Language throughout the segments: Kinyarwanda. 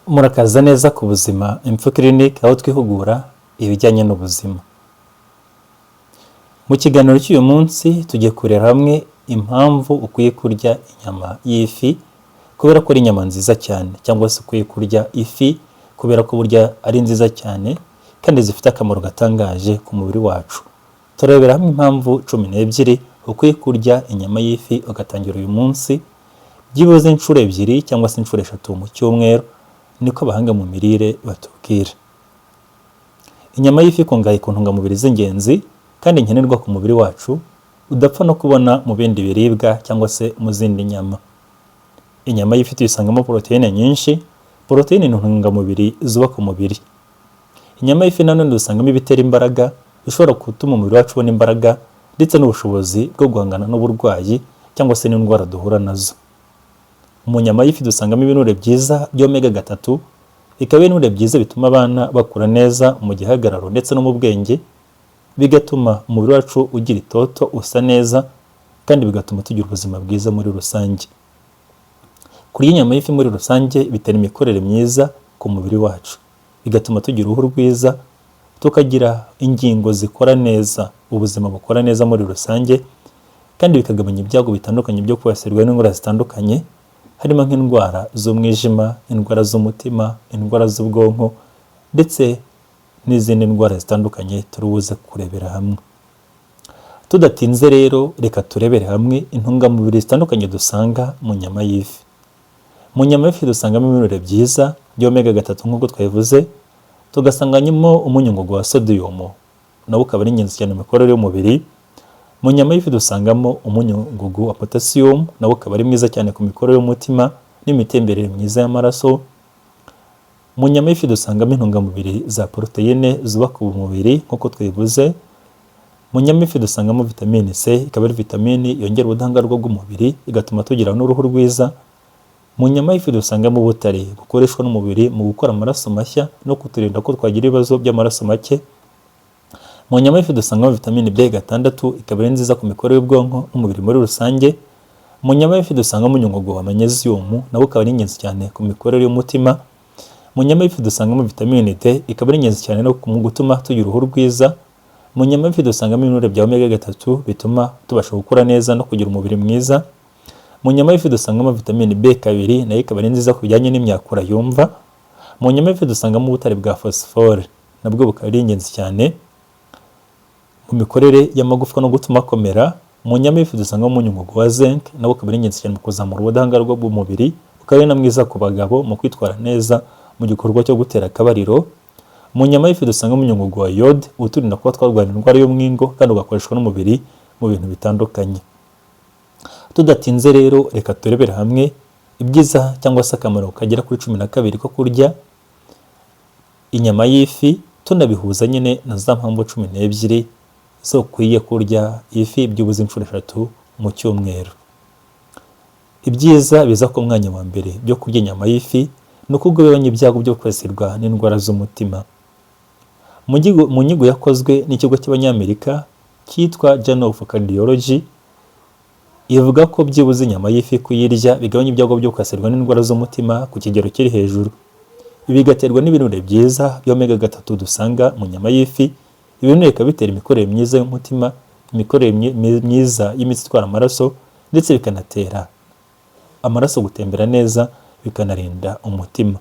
Murakaza neza ku buzima Info Clinic, aho twihugura ibijyanye n'ubuzima. Mu kiganiro cy'uyu munsi tugiye kureba hamwe impamvu ukwiye kurya inyama y'ifi kubera ko ari inyama nziza cyane, cyangwa se ukwiye kurya ifi kubera ko burya ari nziza cyane kandi zifite akamaro gatangaje ku mubiri wacu. Turebera hamwe impamvu 12 ukwiye kurya inyama y'ifi ugatangira uyu munsi byibuze inshuro 2 cyangwa se inshuro 3 mu cyumweru, niko abahanga mu mirire batubwira. Inyama y'ifi ikungahaye ku ntungamubiri z'ingenzi kandi nkenerwa ku mubiri wacu udapfa no kubona mu bindi biribwa cyangwa se mu zindi nyama. Inyama y'ifi tuyisangamo proteine nyinshi. Proteine ni intungamubiri zubaka umubiri. Inyama y'ifi nanone dusangamo ibitera imbaraga bishobora gutuma umubiri wacu ubona imbaraga ndetse n'ubushobozi bwo guhangana n'uburwayi cyangwa se n'indwara duhura nazo. Mu nyama y'ifi dusangamo ibinure byiza by'omega 3, bikaba ibinure byiza bituma abana bakura neza mu gihagararo ndetse no mu bwenge, bigatuma umubiri wacu ugira itoto usa neza kandi bigatuma tugira ubuzima bwiza muri rusange. Kurya inyama y'ifi muri rusange bitera imikorere myiza ku mubiri wacu, bigatuma tugira uruhu rwiza, tukagira ingingo zikora neza, ubuzima bukora neza muri rusange, kandi bikagabanya ibyago bitandukanye byo kwibasirwa n'indwara zitandukanye, harimo nk'indwara z'umwijima, indwara z'umutima, indwara z'ubwonko ndetse n'izindi ndwara zitandukanye turubuze kurebera hamwe. Tudatinze rero, reka turebere hamwe intungamubiri zitandukanye dusanga mu nyama y'ifi. Mu nyama y'ifi dusangamo ibinure byiza by'omega 3 nk'uko twabivuze, tugasanganyemo umunyungugu wa sodium, nawo ukaba ari ingenzi cyane mu mikorere y'umubiri. Mu nyama y'ifi dusangamo umunyungugu wa potassium, nawo ukaba ari mwiza cyane ku mikorere y'umutima n'imitemberere myiza y'amaraso. Mu nyama y'ifi dusangamo intungamubiri za proteine zubaka umubiri nk'uko twivuze. Mu nyama y'ifi dusangamo vitamine C, ikaba ari vitamine yongera ubudahangarwa bw'umubiri igatuma tugira n'uruhu rwiza. Mu nyama y'ifi dusangamo ubutare bukoreshwa n'umubiri mu gukora amaraso mashya no kuturinda ko twagira ibibazo by'amaraso make. Mu nyama y'ifi dusangamo vitamine B6, ikaba ari nziza ku mikorere y'ubwonko n'umubiri muri rusange. Mu nyama y'ifi dusangamo umunyungugu wa magnesium, nawo ukaba ari ingenzi cyane ku mikorere y'umutima. Mu nyama y'ifi dusangamo vitamine D, ikaba ari ingenzi cyane no mu gutuma tugira uruhu rwiza. Mu nyama y'ifi dusangamo ibinure bya omega 3 bituma tubasha gukura neza no kugira umubiri mwiza. Mu nyama y'ifi dusangamo vitamine B2, nayo ikaba ari nziza ku bijyanye n'imyakura yumva. Mu nyama y'ifi dusangamo ubutare bwa phosphore, nabwo bukaba ari ingenzi cyane mu mikorere y'amagufwa no gutuma akomera. Mu nyama y'ifi dusangamo umunyungugu wa zinc, nawo ukaba ari ingenzi cyane mu kuzamura ubudahangarwa bw'umubiri, ukaba ari na mwiza ku bagabo mu kwitwara neza mu gikorwa cyo gutera akabariro. Mu nyama y'ifi dusangamo umunyungugu wa iode, uturinda kuba twarwara indwara y'umwingo kandi ugakoreshwa n'umubiri mu bintu bitandukanye. Tudatinze rero, reka turebere hamwe ibyiza cyangwa se akamaro kagera kuri 12 ko kurya inyama y'ifi, tunabihuza nyine na za mpamvu 12 zo kwiye kurya ifi byibuze inshuro 3 mu cyumweru. Ibyiza biza ku mwanya wa mbere byo kurya inyama y'ifi ni uko ugabanya ibyago byo kwibasirwa n'indwara z'umutima. Mu nyigo yakozwe n'ikigo cy'Abanyamerika cyitwa Journal of Cardiology, ivuga ko byibuze inyama y'ifi kuyirya bigabanya ibyago byo kwibasirwa n'indwara z'umutima ku kigero kiri hejuru. Ibi bigaterwa n'ibinure byiza by'omega 3 dusanga mu nyama y'ifi. Ibinure bikaba bitera imikorere myiza y'umutima, imikorere myiza y'imitsi itwara amaraso, ndetse bikanatera amaraso gutembera neza, bikanarinda umutima.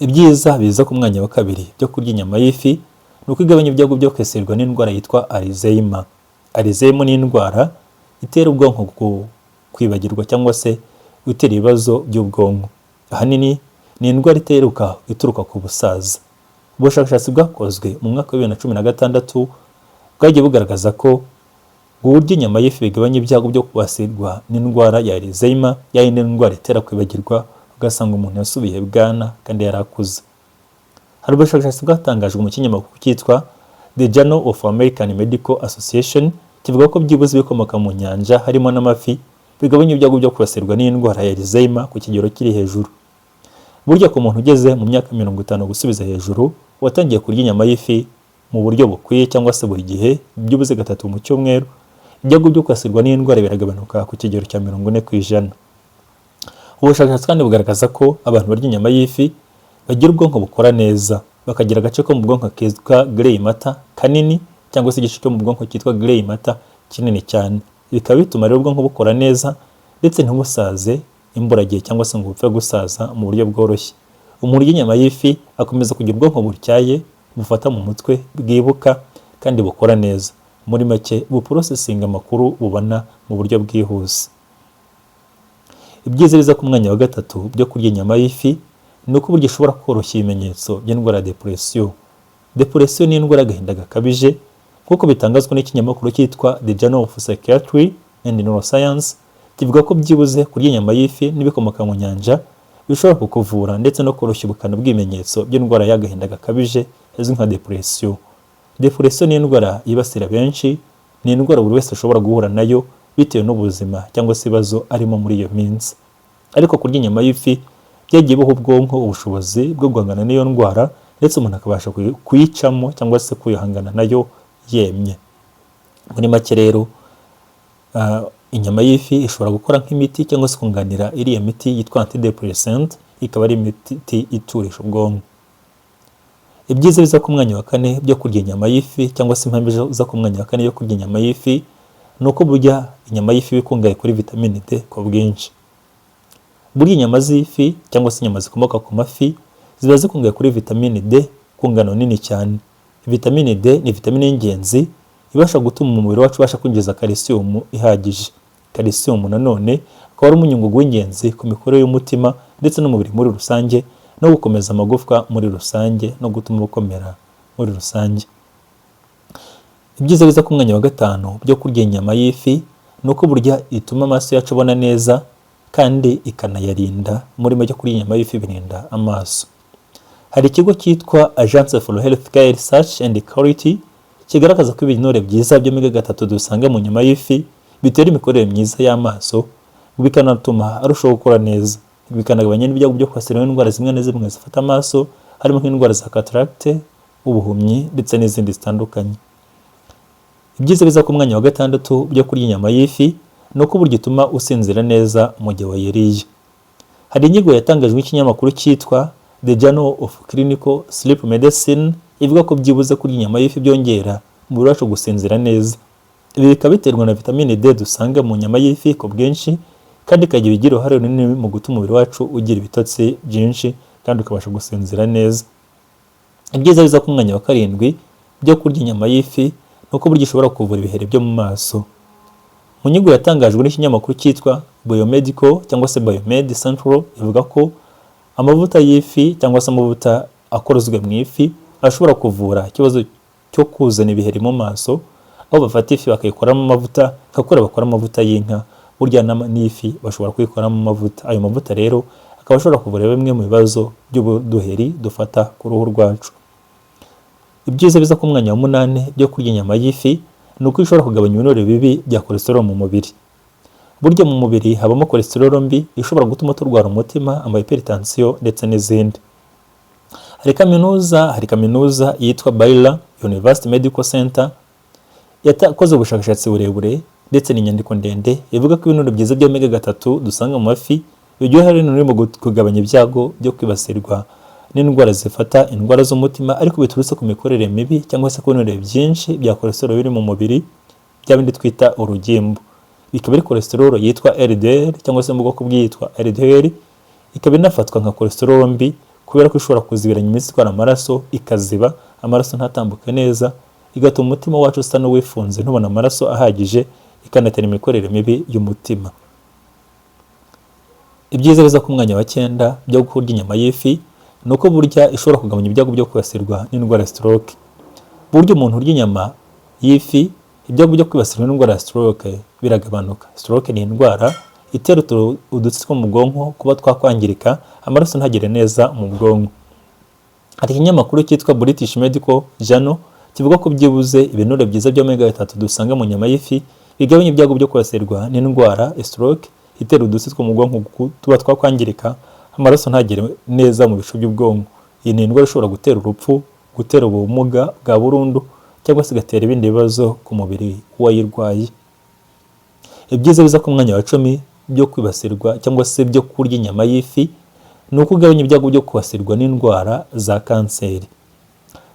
Ibyiza biza ku mwanya wa kabiri byo kurya inyama y'ifi ni uko igabanya ibyago byo kwibasirwa n'indwara yitwa Alzheimer. Alzheimer ni indwara itera ubwonko kwibagirwa cyangwa se gutera ibibazo by'ubwonko. Ahanini ni indwara ituruka ku busaza. Ubushakashatsi bwakozwe mu mwaka wa 2016 bwagiye bugaragaza ko uburyo inyama y'ifi bigabanya ibyago byo kwibasirwa n'indwara ya Alzheimer, yayindi ndwara itera kwibagirwa, ugasanga umuntu yasubiye bwana kandi yarakuze. Hari ubushakashatsi bwatangajwe mu kinyamakuru cyitwa The Journal of American Medical Association, kivuga ko byibuze ibikomoka mu nyanja harimo n'amafi bigabanya ibyago byo kwibasirwa n'indwara ya Alzheimer ku kigero kiri hejuru. Burya ku muntu ugeze mu myaka 50 gusubiza hejuru watangiye kurya inyama y'ifi mu buryo bukwiye cyangwa se buri gihe byibuze 3 mu cyumweru, ibyago byo kwibasirwa n'indwara biragabanuka ku kigero cya 40%. Ubushakashatsi kandi bugaragaza ko abantu barya inyama y'ifi bagira ubwonko bukora neza, bakagira agace ko mu bwonko kitwa grey matter kanini, cyangwa se igice cyo mu bwonko cyitwa grey matter kinini cyane. Bikaba bituma rero ubwonko bukora neza ndetse ntibusaze imburagihe cyangwa se ngo bupfe gusaza mu buryo bworoshye. Umuntu urya inyama y'ifi akomeza kugira ubwonko butyaye, bufata mu mutwe, bwibuka kandi bukora neza. Muri make buprocessing amakuru bubona mu buryo bwihuse. Ibyiza biza ku mwanya wa gatatu byo kurya inyama y'ifi ni uko burya ishobora koroshya ibimenyetso by'indwara ya depression. Depression ni indwara y'agahinda gakabije nk'uko bitangazwa n'ikinyamakuru cyitwa The Journal of Psychiatry and Neuroscience, kivuga ko byibuze kurya inyama y'ifi n'ibikomoka mu nyanja bishobora kukuvura ndetse no koroshya ubukana bw'ibimenyetso by'indwara y'agahinda gakabije izwi nka depression. Depression ni indwara yibasira benshi, ni indwara buri wese ashobora guhura nayo bitewe n'ubuzima cyangwa se ibibazo arimo muri iyo minsi. Ariko kurya inyama y'ifi byagiye buha ubwonko ubushobozi bwo guhangana n'iyo ndwara ndetse umuntu akabasha kuyicamo cyangwa se kuyihangana nayo yemye. Muri make rero inyama y'ifi ishobora gukora nk'imiti cyangwa se kunganira iriya miti yitwa antidepressant, ikaba ari imiti iturisha ubwonko. Ibyiza biza ku mwanya wa kane byo kurya inyama y'ifi cyangwa se impamvu iza ku mwanya wa kane yo kurya inyama y'ifi ni uko burya inyama y'ifi ikungahaye kuri vitamine D ku bwinshi. Burya inyama z'ifi cyangwa se inyama zikomoka ku mafi ziba zikungahaye kuri vitamine D ku ngano nini cyane. Vitamine D ni vitamine y'ingenzi ibasha gutuma umubiri wacu ubasha kwinjiza calcium ihagije. Calcium nanone akaba ari umunyungugu w'ingenzi ku mikorere y'umutima ndetse n'umubiri muri rusange, no gukomeza amagufwa muri rusange no gutuma ukomera muri rusange. Ibyiza biza ku mwanya wa gatanu byo kurya inyama y'ifi ni uko burya ituma amaso yacu abona neza kandi ikanayarinda. Muri make kurya inyama y'ifi birinda amaso. Hari ikigo cyitwa Agence for Healthcare Research and Quality kigaragaza ko ibinure byiza by'omega 3 dusanga mu nyama y'ifi bitera imikorere myiza y'amaso, bikanatuma arushaho gukora neza, bikanagabanya n'ibyago byo kwasira indwara zimwe na zimwe zifata amaso, harimo nk'indwara za cataract, ubuhumyi ndetse n'izindi zitandukanye. Ibyiza biza ku mwanya wa gatandatu byo kurya inyama y'ifi ni uko burya ituma usinzira neza mu gihe wayiriye. Hari inyigo yatangajwe n'ikinyamakuru cyitwa The Journal of Clinical Sleep Medicine ivuga ko byibuze kurya inyama y'ifi byongera umubiri wacu gusinzira neza. Ibi bikaba biterwa na vitamine D dusanga mu nyama y'ifi ku bwinshi, kandi ikagira igira uruhare runini mu gutuma umubiri wacu ugira ibitotsi byinshi kandi ukabasha gusinzira neza. Ibyiza biza ku mwanya wa karindwi byo kurya inyama y'ifi ni uko burya ishobora kuvura ibiheri byo mu maso. Mu nyigo yatangajwe n'ikinyamakuru cyitwa Biomedical cyangwa se Biomed Central ivuga ko amavuta y'ifi cyangwa se amavuta akorozwe mu ifi ashobora kuvura ikibazo cyo kuzana ibiheri mu maso, aho bafata ifi bakayikoramo amavuta nkakora bakora amavuta y'inka, burya n'ifi bashobora kuyikoramo amavuta. Ayo mavuta rero akaba ashobora kuvura bimwe mu bibazo by'uduheri dufata ku ruhu rwacu. Ibyiza biza ku mwanya wa munane byo kurya inyama y'ifi ni uko ishobora kugabanya ibinure bibi bya cholesterol mu mubiri. Burya mu mubiri habamo cholesterol mbi ishobora gutuma turwara umutima, hypertension ndetse n'izindi. Hari kaminuza yitwa Baylor University Medical Center yakoze ubushakashatsi burebure ndetse n'inyandiko ndende ivuga ko ibinure byiza bya omega 3 dusanga mu mafi bigira uruhare runini mu kugabanya ibyago byo kwibasirwa n'indwara zifata indwara z'umutima, ariko biturutse ku mikorere mibi cyangwa se ku binure byinshi bya cholesterol biri mu mubiri, bya bindi twita urugimbu. Bikaba ari cholesterol yitwa LDL cyangwa se mu bwoko bw'iyitwa LDL, ikaba inafatwa nka cholesterol mbi kubera ko ishobora kuzibiranya imitsi itwara amaraso, ikaziba amaraso ntatambuke neza, igatuma umutima wacu usa n'uwifunze ntubona amaraso ahagije, ikanatera imikorere mibi y'umutima. Ibyiza biza ku mwanya wa 9 byo kurya inyama y'ifi ni uko burya ishobora kugabanya ibyago byo kwibasirwa n'indwara ya stroke. Burya umuntu urya inyama y'ifi ibyago byo kwibasirwa n'indwara ya stroke biragabanuka. Stroke ni indwara itera udutsi two mu bwonko kuba twakwangirika, amaraso ntagere neza mu bwonko. Hari ikinyamakuru cyitwa British Medical Journal kivuga ko byibuze ibinure byiza bya omega 3 dusanga mu nyama y'ifi bigabanya ibyago byo kwibasirwa n'indwara ya stroke itera udutsi two mu bwonko tuba twakwangirika, amaraso ntagere neza mu bice by'ubwonko. Iyi ni indwara ishobora gutera urupfu, gutera ubumuga bwa burundu cyangwa se gatera ibindi bibazo ku mubiri w'uwayirwaye. Ibyiza biza ku mwanya wa 10 byo kwibasirwa cyangwa se byo kurya inyama y'ifi ni uko ugabanya ibyago byo kwibasirwa n'indwara za kanseri.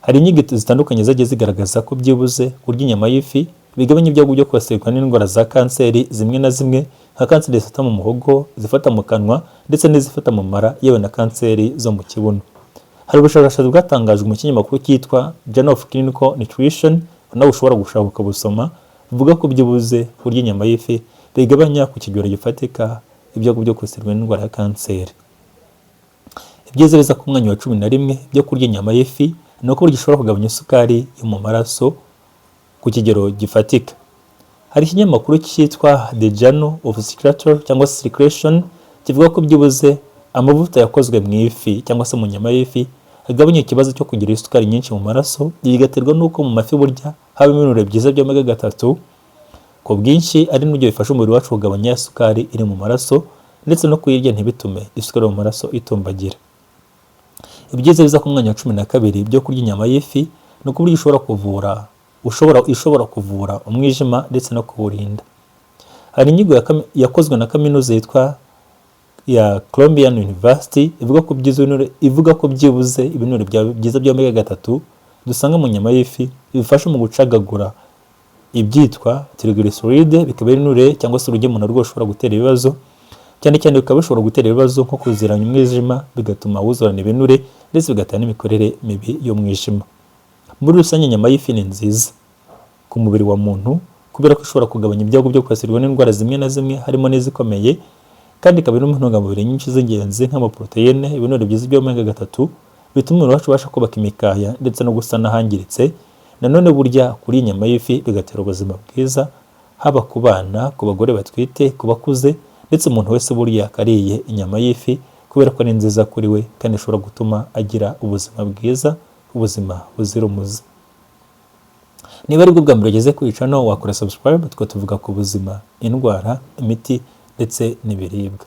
Hari inyito zitandukanye zagiye zigaragaza ko byibuze kurya inyama y'ifi bigabanya ibyago byo kwibasirwa n'indwara za kanseri zimwe na zimwe, nka kanseri zifata mu muhogo, zifata mu kanwa ndetse n'izifata mu mara, yewe na kanseri zo mu kibuno. Hari ubushakashatsi bwatangajwe mu kinyamakuru cyitwa Journal of Clinical Nutrition, nawe ushobora gushaka ukabusoma, buvuga ko byibuze kurya inyama y'ifi bigabanya ku kigero gifatika ibyago byo kwibasirwa n'indwara ya kanseri. Ibyiza biza ku mwanya wa 11 byo kurya inyama y'ifi ni uko gishobora kugabanya isukari yo mu maraso ku kigero gifatika. Hari ikinyamakuru cyitwa The Journal of Circulatory cyangwa Circulation kivuga ko byibuze amavuta yakozwe mu ifi cyangwa se mu nyama y'ifi agabanya ikibazo cyo kugira isukari nyinshi mu maraso, bigaterwa n'uko mu mafi burya haba ibinure byiza bya omega 3 ku bwinshi, ari n'ibyo bifasha umubiri wacu kugabanya isukari iri mu maraso ndetse no kuyirya ntibitume isukari mu maraso itumbagira. Ibyiza biza ku mwanya wa 12 byo kurya inyama y'ifi ni uko burya ishobora kuvura umwijima ndetse no kuwurinda. Hari inyigo yakozwe na kaminuza yitwa ya Columbian University ivuga ko byibuze ibinure byiza bya omega 3 dusanga mu nyama y'ifi bifasha mu gucagagura ibyitwa triglyceride, bikaba ibinure cyangwa se urugemano rwo rushobora gutera ibibazo, cyane cyane bikaba bishobora gutera ibibazo nko kuziranya umwijima, bigatuma wuzurana ibinure ndetse bigatera n'imikorere mibi y'umwijima. Muri rusange inyama y'ifi ni nziza ku mubiri wa muntu kubera ko ishobora kugabanya ibyago byo kwibasirwa n'indwara zimwe na zimwe harimo n'izikomeye, kandi ikaba irimo intungamubiri nyinshi z'ingenzi nk'amaproteine, ibinure byiza bya omega 3 bituma umubiri wacu ubasha kubaka imikaya ndetse no gusana ahangiritse. Nanone burya kuri inyama y'ifi bigatera ubuzima bwiza, haba ku bana, ku bagore batwite, ku bakuze ndetse umuntu wese burya akariye inyama y'ifi kubera ko ari nziza kuri we kandi ishobora gutuma agira ubuzima bwiza, ubuzima buzira umuze. Niba ari bwo bwa mbere ugeze kuri channel wakora subscribe, tuvuga ku buzima, indwara, imiti ndetse n'ibiribwa.